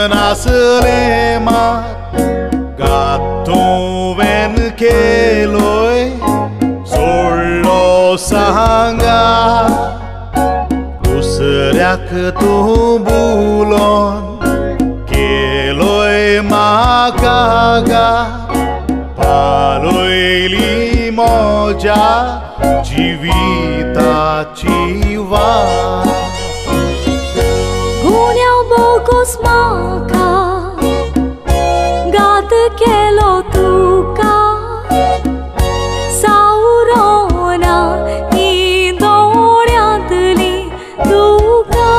nasle mat gatto ven che loi solo sanga usrea că tu bulon che loi makaga paloi limoja jivita chiva Guneau bocos maca gat kelo tuka saurona i doreatli duka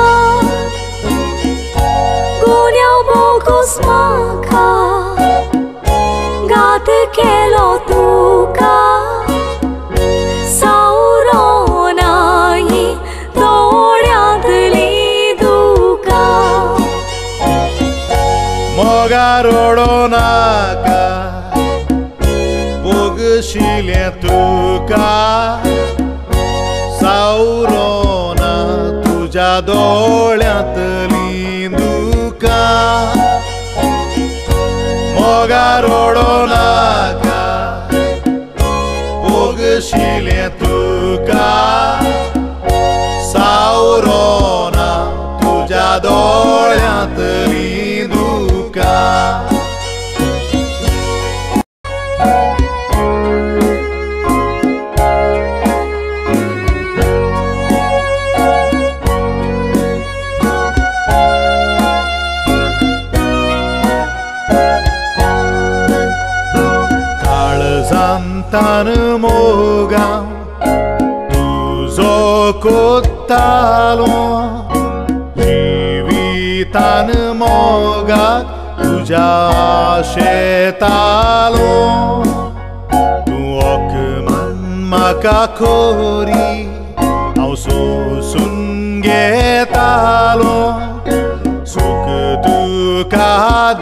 Guneau bocos maca gat kelo tuka saurona i doreatli Mogarodo naka bogshile tuka saurona तुझ्या डोळ्यातली दुका मोगारोडो नाका बघशिले तुका सावरोना तुझ्या डोळ्यातली दुका काळजांतान मोगाव तुझो कोत्तालो जिवितान मोगाक तुझ्या शेतालो तू ओकमान म्हाका खोरी हांव सोसून घेतालो सुख तुका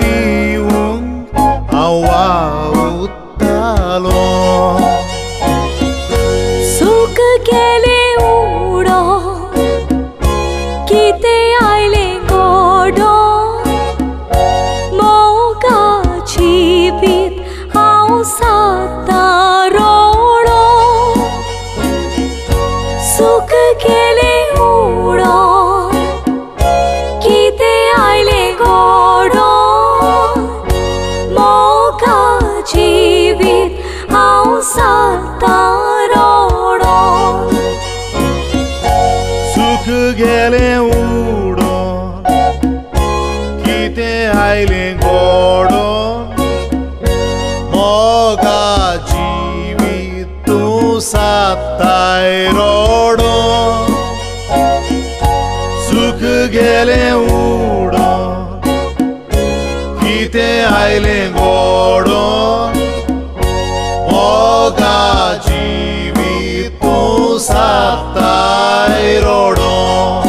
दिवूंक हांव वावुरतालो सुख गेले उडो किते आयले गोडो मोगाची बीत हांव साता रोडो सुख गेले उडो किते आयले गोडो मोगाची बीत हांव साता रोडो सुख गेले उडोन किते आयले गोडोन मोगा जिवीत तूं साताय रोडोन सुख गेले उडोन किते आयले गोडोन मोगा जिवीत तूं साताय रोडोन